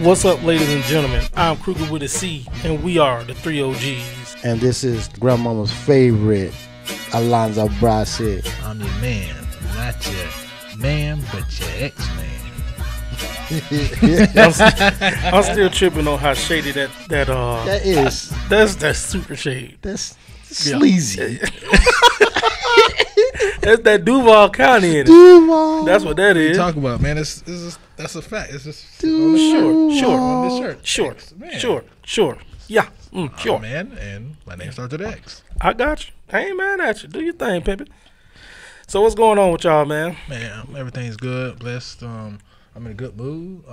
What's up, ladies and gentlemen? I'm Kruger with a C, and we are the 3 OGs. And this is Grandmama's favorite, Alonzo Brasset. I'm your man, not your man, but your ex-man. I'm still tripping on how shady that is. That's super shady. That's sleazy. That's that Duval County in it. Duval. That's what that is. Talk about, man. That's a fact. It's just Duval. on the shirt. Sure. Yeah, sure. I'm man, and my name starts with X. I got you. I ain't mad at you. Do your thing, pimpin'. So what's going on with y'all, man? Man, everything's good. Blessed. I'm in a good mood.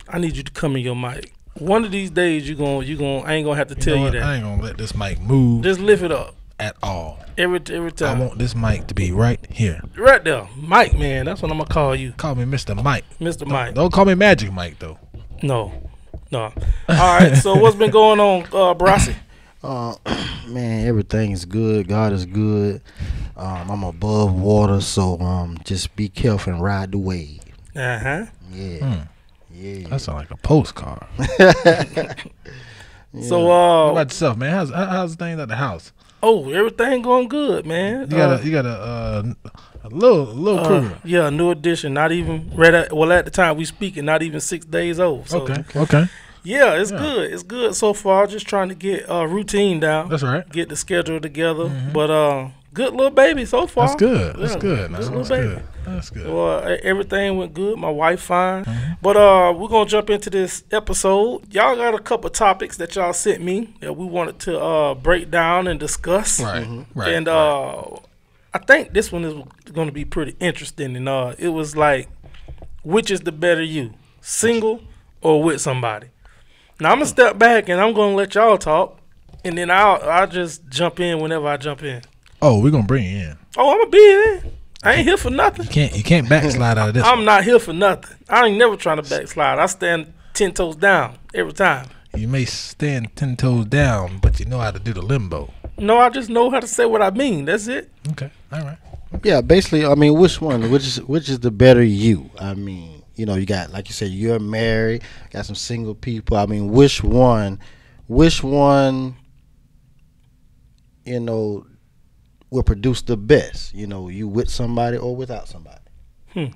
I need you to come in your mic. One of these days, I ain't gonna have to tell you that. I ain't gonna let this mic move. Just lift it up. At all. Every time. I want this mic to be right here. Right there. Mike, man. That's what I'm going to call you. Call me Mr. Mike. Mr. Mike. Don't call me Magic Mike, though. No. All right. So what's been going on, Brassi? Man, everything's good. God is good. I'm above water, so just be careful and ride the wave. Uh-huh. Yeah. Yeah. That sounds like a postcard. Yeah. So what about yourself, man? How's things at the house? Oh, everything going good, man. You got a little crew. Yeah, a new edition. Not even at the time we speaking, not even 6 days old. So, Okay. Yeah, it's good. It's good so far. Just trying to get routine down. That's right. Get the schedule together. Mm-hmm. But good little baby so far. That's good. Yeah, That's good. That's good. Well, everything went good. My wife fine. Mm-hmm. But we're going to jump into this episode. Y'all got a couple topics that y'all sent me that we wanted to break down and discuss. Right. Mm-hmm. Right. And I think this one is going to be pretty interesting. And it was like, which is the better you, single or with somebody? Now, I'm going to step back and I'm going to let y'all talk. And then I'll just jump in whenever I jump in. Oh, we're going to bring you in. Oh, I'm going to be in. I ain't here for nothing. You can't backslide out of this. I'm not here for nothing. I ain't never trying to backslide. I stand 10 toes down every time. You may stand 10 toes down, but you know how to do the limbo. No, I just know how to say what I mean. That's it. Okay. All right. Yeah, basically, I mean, which is the better you? I mean, you got, like you said, you're married, got some single people. I mean, which one, will produce the best? You with somebody or without somebody? Okay.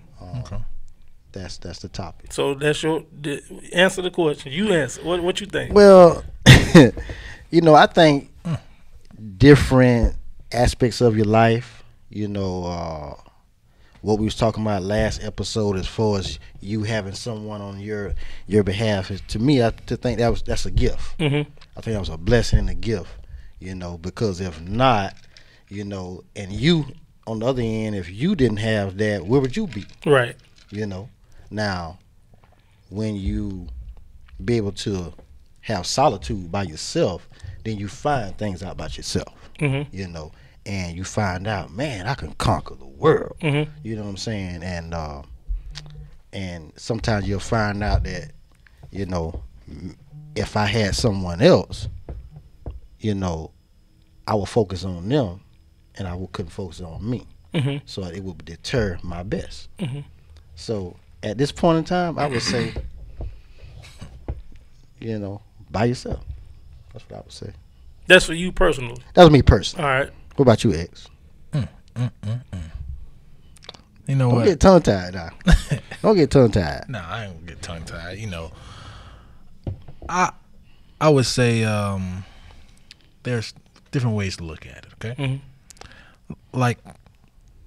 That's the topic. So that's answer the question. You answer. What you think? Well, I think different aspects of your life. What we was talking about last episode, as far as you having someone on your behalf, is, to me, think that's a gift. Mm-hmm. I think that was a blessing and a gift. Because if not, and you on the other end, if you didn't have that, where would you be? Right. Now, when you be able to have solitude by yourself, then you find things out about yourself. Mm-hmm. And you find out, man, I can conquer the world. Mm-hmm. You know what I'm saying? And sometimes you'll find out that, if I had someone else, I would focus on them, and I couldn't focus on me. Mm-hmm. So it would deter my best. Mm-hmm. So at this point in time, I would say, by yourself. That's what I would say. That's for you personally. That's me personally. All right. What about you, X? You know Don't what? get tongue tied now. Don't get tongue tied. No, I ain't gonna get tongue tied. I would say there's different ways to look at it. Okay. Mm-hmm. Like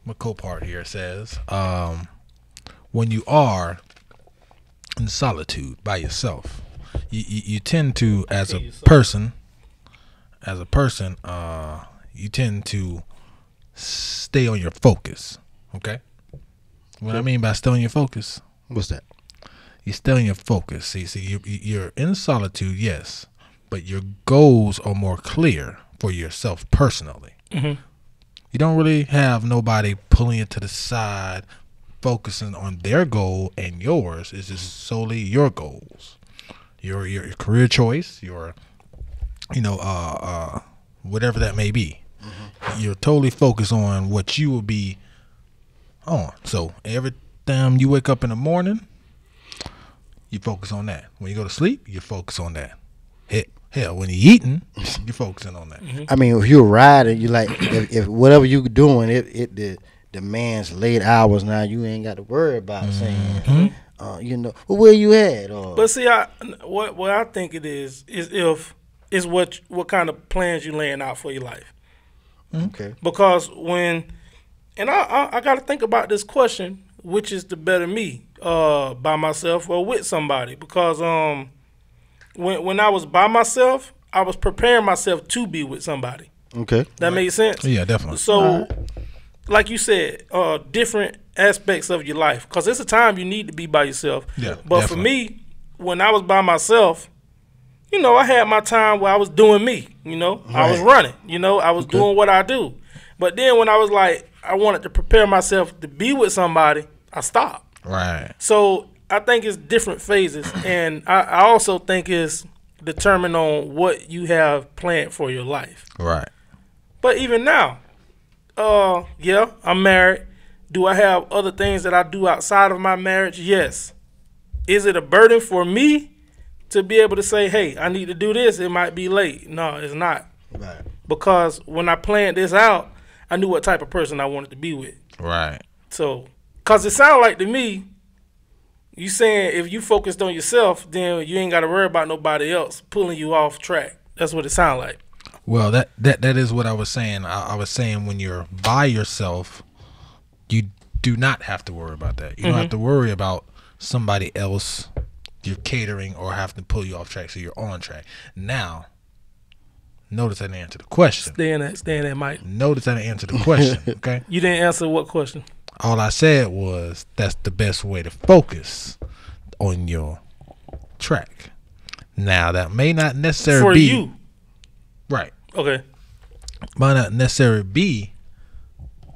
my co-part here says, when you are in solitude by yourself, you tend to, as a person, you tend to stay on your focus. Okay. What I mean by stay on your focus? What's that? You stay on your focus. See, you're in solitude, yes, but your goals are more clear for yourself personally. Mm-hmm. You don't really have nobody pulling you to the side, focusing on their goal and yours. It's just solely your goals, your career choice, your whatever that may be. Mm-hmm. You're totally focused on what you will be on. So every time you wake up in the morning, you focus on that. When you go to sleep, you focus on that. Hell, when you're eating, you're focusing on that. I mean, if you're riding, you like if whatever you doing, it demands late hours. Now you ain't got to worry about saying, you know, well, where you at? Or But see, what I think it is what kind of plans you laying out for your life. okay, Because I got to think about this question, which is the better me, by myself or with somebody. Because when I was by myself, I was preparing myself to be with somebody. okay, That made sense? Yeah, definitely. So, like you said, different aspects of your life. Because it's a time you need to be by yourself. Yeah, but definitely. for me, when I was by myself, you know, I had my time where I was doing me. You know, I was running. You know, I was doing what I do. But then when I was like, I wanted to prepare myself to be with somebody, I stopped. Right. So I think it's different phases, and I also think it's determined on what you have planned for your life. Right. But even now, yeah, I'm married. Do I have other things that I do outside of my marriage? Yes. Is it a burden for me to be able to say, hey, I need to do this? It might be late. No, it's not. right. Because when I planned this out, I knew what type of person I wanted to be with. Right. So, because it sounded like to me, you saying if you focused on yourself, then you ain't got to worry about nobody else pulling you off track. That's what it sounded like. Well, that is what I was saying. I was saying when you're by yourself, you do not have to worry about that. You don't have to worry about somebody else you're catering or have to pull you off track, so you're on track. Now, notice I didn't answer the question. Stay in that, Mike. Notice I didn't answer the question, okay? You didn't answer what question? All I said was that's the best way to focus on your track. Now, that may not necessarily For be you. right. Okay. Might not necessarily be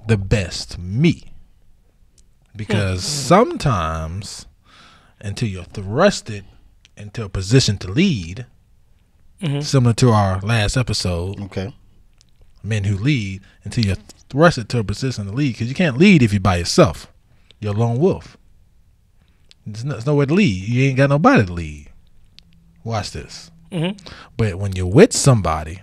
the best me. Because sometimes until you're thrusted into a position to lead, similar to our last episode, Okay. men who lead, until you're thrusted to a position to lead, because you can't lead if you're by yourself. You're a lone wolf. There's nowhere to lead. You ain't got nobody to lead. Watch this. But when you're with somebody,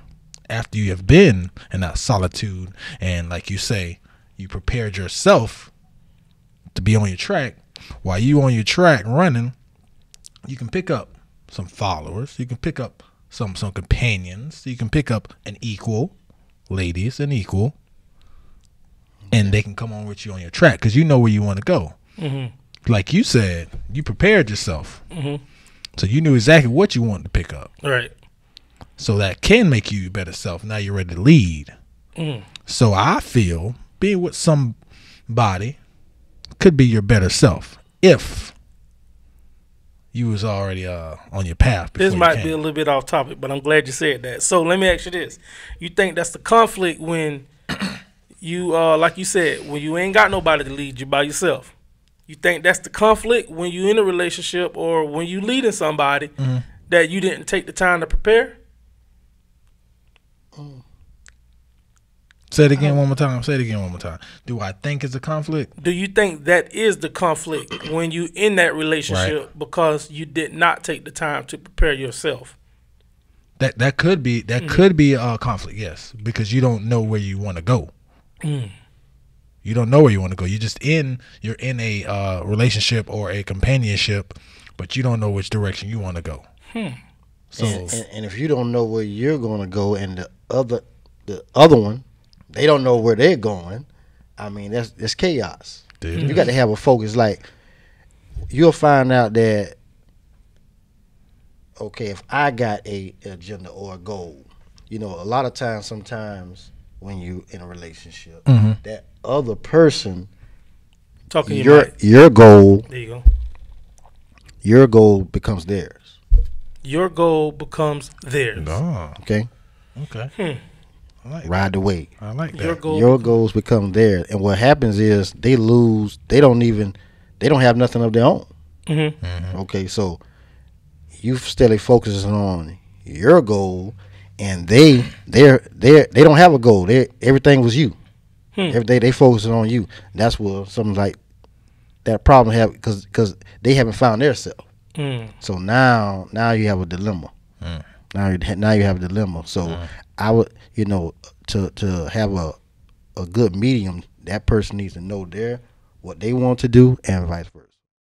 after you have been in that solitude, and like you say, you prepared yourself to be on your track, while you on your track running, you can pick up some followers, you can pick up some companions, you can pick up an equal, ladies, an equal, and they can come on with you on your track because you know where you want to go. Like you said, you prepared yourself, so you knew exactly what you wanted to pick up. Right. So that can make you your better self. Now you're ready to lead. So I feel being with somebody could be your better self if you was already on your path. This might be a little bit off topic, but I'm glad you said that. So let me ask you this. You think that's the conflict when you, like you said, when you ain't got nobody to lead you by yourself? You think that's the conflict when you in a relationship or when you leading somebody that you didn't take the time to prepare? Say it again one more time. Say it again one more time. Do I think it's a conflict? Do you think that is the conflict when you in that relationship because you did not take the time to prepare yourself? That could be could be a conflict, yes, because you don't know where you want to go. You don't know where you want to go. You're in a relationship or a companionship, but you don't know which direction you want to go. So And if you don't know where you're going to go, and the other one, they don't know where they're going, I mean that's chaos. Dude. You got to have a focus. Like you'll find out that okay, if I got a agenda or a goal, you know, a lot of times, sometimes when you in a relationship, that other person, Talking your goal, there you go. Your goal becomes theirs. Your goal becomes theirs. Oh, Okay, okay. I like ride the wave. I like that. Your goals become theirs, and what happens is they lose. They don't have nothing of their own. Okay, so you steadily focusing on your goal, and they don't have a goal. Everything was you. Every day they focusing on you. That's what something like that problem have because they haven't found their self. So now you have a dilemma. Now you have a dilemma. So I would, to have a good medium, that person needs to know what they want to do and vice versa.